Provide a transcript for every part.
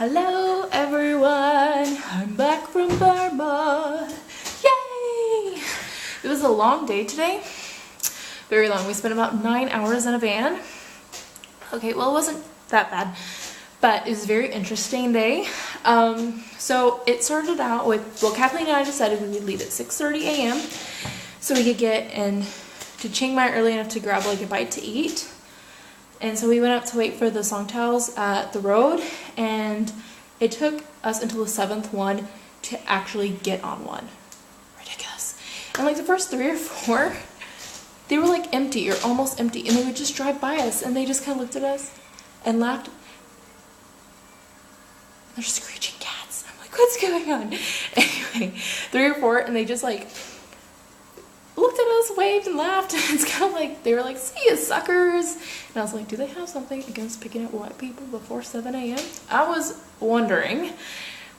Hello everyone, I'm back from Burma. Yay! It was a long day today. Very long. We spent about 9 hours in a van. Okay, well it wasn't that bad, but it was a very interesting day. So it started out with, well, Kathleen and I decided we would leave at 6:30 a.m. so we could get in to Chiang Mai early enough to grab like a bite to eat. And so we went up to wait for the songthaels at the road, and it took us until the 7th one to actually get on one. Ridiculous. And like the first 3 or 4, they were like empty or almost empty, and they would just drive by us and they just kind of looked at us and laughed. They're screeching cats. I'm like, what's going on? Anyway, 3 or 4, and they just like looked at us, waved, and laughed. And it's kind of like, they were like, see you suckers. And I was like, do they have something against picking up white people before 7 a.m.? I was wondering.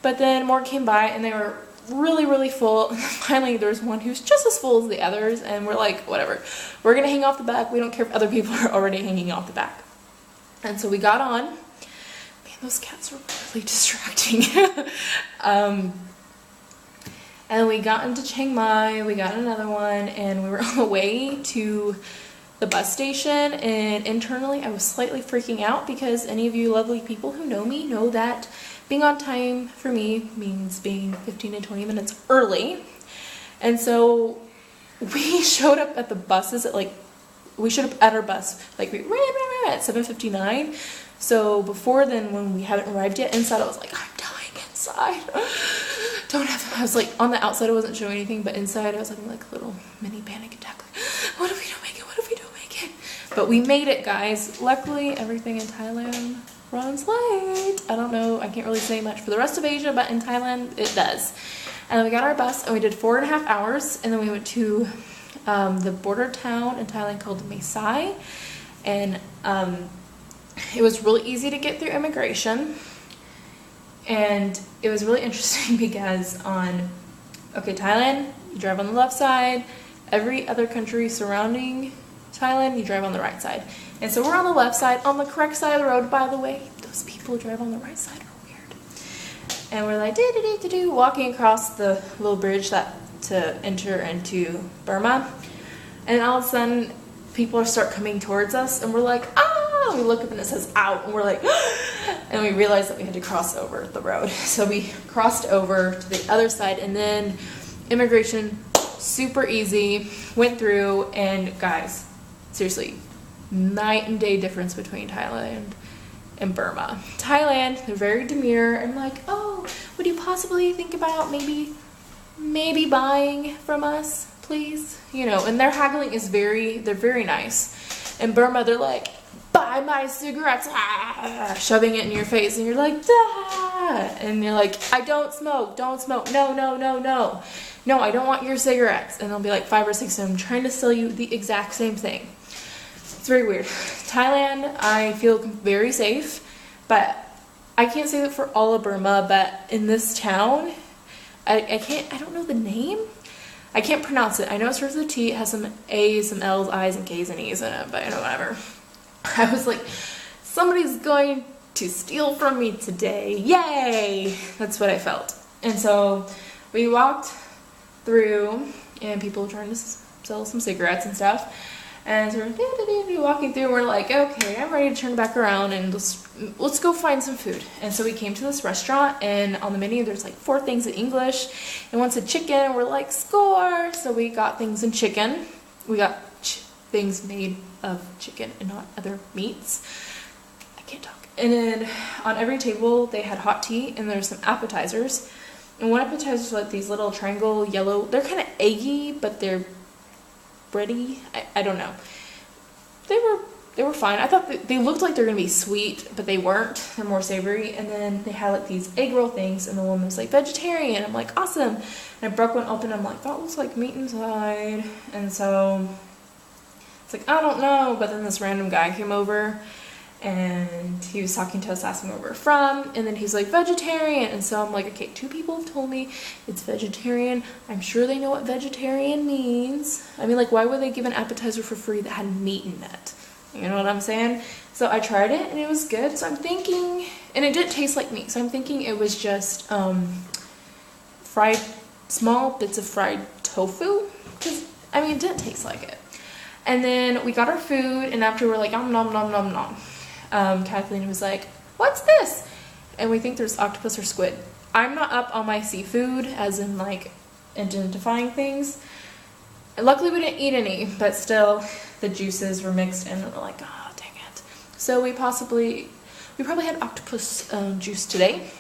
But then more came by, and they were really, really full. And finally, there's one who's just as full as the others, and we're like, whatever. We're going to hang off the back. We don't care if other people are already hanging off the back. And so we got on. Man, those cats were really distracting. And we got into Chiang Mai, we got another one, and we were on the way to the bus station, and internally I was slightly freaking out because any of you lovely people who know me know that being on time for me means being 15 to 20 minutes early. And so we showed up at the buses at we showed up at our bus at 7:59. So before then, when we haven't arrived yet inside, I was like, I'm dying inside. I was like, on the outside I wasn't showing anything, but inside I was having like a little mini panic attack. Like, what if we don't make it? What if we don't make it? But we made it, guys. Luckily, everything in Thailand runs late. I don't know, I can't really say much for the rest of Asia, but in Thailand it does. And then we got our bus, and we did 4.5 hours, and then we went to the border town in Thailand called Mae Sai, and it was really easy to get through immigration. And it was really interesting because Thailand, you drive on the left side. Every other country surrounding Thailand, you drive on the right side. And so we're on the left side, on the correct side of the road, by the way. Those people who drive on the right side are weird. And we're like, walking across the little bridge to enter into Burma. And all of a sudden, people start coming towards us, and we're like, ah! And we look up and it says out, and we're like, and we realized that we had to cross over the road. So we crossed over to the other side, and then immigration, super easy, went through. And guys, seriously, night and day difference between Thailand and Burma. Thailand, they're very demure and like, oh, would you possibly think about maybe buying from us, please? You know, and their haggling is they're very nice. In Burma, they're like, buy my cigarettes, shoving it in your face, and you're like, and you're like, I don't smoke, no, I don't want your cigarettes. And they'll be like 5 or 6 of them trying to sell you the exact same thing. It's very weird. Thailand, I feel very safe, but I can't say that for all of Burma, but in this town, I don't know the name. I can't pronounce it. I know it starts with a T, it has some A's, some L's, I's, and K's and E's in it, but whatever. I was like, somebody's going to steal from me today. Yay! That's what I felt. And so we walked through, and people were trying to sell some cigarettes and stuff. And so we're walking through, and we're like, okay, I'm ready to turn back around, and let's go find some food. And so we came to this restaurant, and on the menu there's like 4 things in English, and one said chicken, and we're like, score! So we got things in chicken. We got things made of chicken and not other meats. I can't talk. And then on every table they had hot tea, and there's some appetizers. And one appetizer was like these little triangle yellow, they're kind of eggy, but they're bready. I don't know. They were fine. I thought they looked like they're gonna be sweet, but they weren't. They're more savory. And then they had like these egg roll things, and the woman was like, vegetarian. I'm like, awesome. And I broke one open, and I'm like, that looks like meat inside. And so it's like, I don't know. But then this random guy came over, and he was talking to us, asking where we're from, and then he's like, vegetarian. And so I'm like, okay, 2 people have told me it's vegetarian. I'm sure they know what vegetarian means. I mean, like, why would they give an appetizer for free that had meat in it? You know what I'm saying? So I tried it and it was good. So I'm thinking, and it didn't taste like meat. So I'm thinking it was just fried, small bits of fried tofu. Because, I mean, it didn't taste like it. And then we got our food, and after we're like, nom nom nom nom nom. Kathleen was like, what's this? And we think there's octopus or squid. I'm not up on my seafood, as in like identifying things. And luckily we didn't eat any, but still the juices were mixed in and we're like, oh dang it. So we probably had octopus juice today.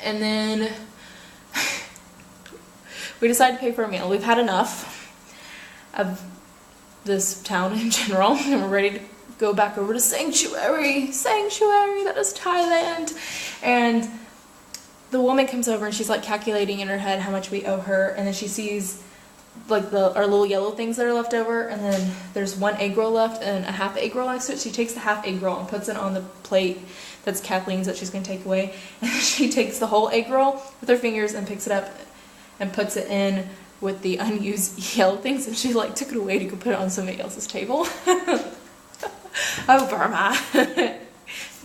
And then we decided to pay for a meal. We've had enough of this town in general, and we're ready to go back over to Sanctuary, that is Thailand. And the woman comes over and she's like calculating in her head how much we owe her, and then she sees like our little yellow things that are left over, and then there's one egg roll left and a half egg roll next to it. She takes the half egg roll and puts it on the plate that's Kathleen's that she's going to take away, and she takes the whole egg roll with her fingers and picks it up and puts it in with the unused yellow things, and she like took it away to go put it on somebody else's table. Oh, Burma.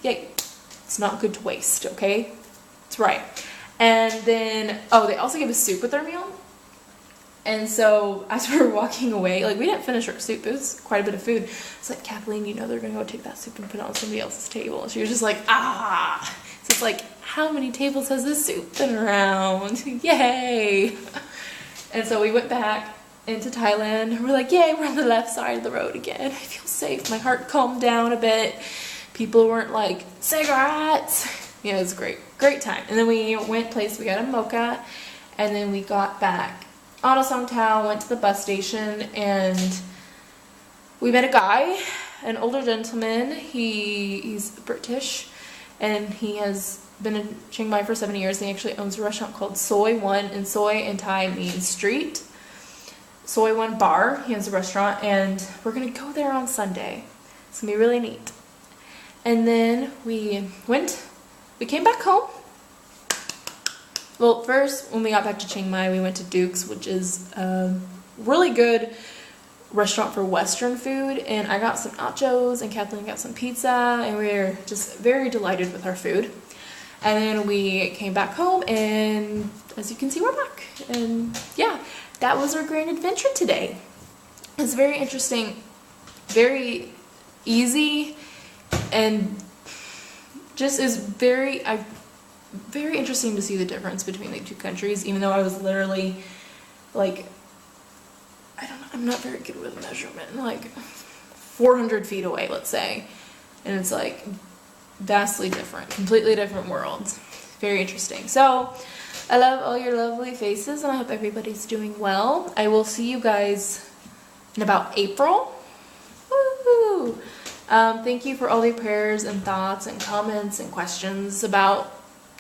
Yeah, it's not good to waste, okay? That's right. And then, oh, they also gave us soup with their meal. And so as we were walking away, like we didn't finish our soup, it was quite a bit of food. It's like, Kathleen, you know they're gonna go take that soup and put it on somebody else's table. And she was just like, ah. So it's like, how many tables has this soup been around? Yay. And so we went back into Thailand, and we're like, yay, we're on the left side of the road again. I feel safe. My heart calmed down a bit. People weren't like, cigarettes. Yeah, it was great. Great time. And then we went place, we got a mocha, and then we got back on a Songtao, went to the bus station, and we met a guy, an older gentleman. He's British, and he has been in Chiang Mai for 7 years. And he actually owns a restaurant called Soy One, and soy in Thai means street. Soy One Bar, he has a restaurant, and we're gonna go there on Sunday. It's gonna be really neat. And then we came back home. Well, first, when we got back to Chiang Mai, we went to Duke's, which is a really good restaurant for Western food, and I got some nachos, and Kathleen got some pizza, and we were just very delighted with our food. And then we came back home, and as you can see, we're back. And yeah, that was our grand adventure today. It's very interesting, very easy, and just is very interesting to see the difference between the two countries, even though I was literally like, I don't know, I'm not very good with measurement, like 400 feet away, let's say, and it's like vastly different, completely different worlds. Very interesting. So I love all your lovely faces, and I hope everybody's doing well. I will see you guys in about April. Woohoo! Thank you for all the prayers and thoughts and comments and questions about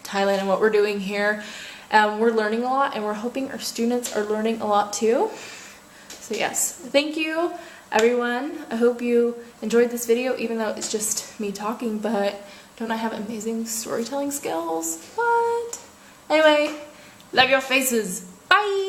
Thailand and what we're doing here. We're learning a lot, and we're hoping our students are learning a lot too. So yes, thank you everyone. I hope you enjoyed this video, even though it's just me talking, but don't I have amazing storytelling skills? What? Anyway, love your faces. Bye!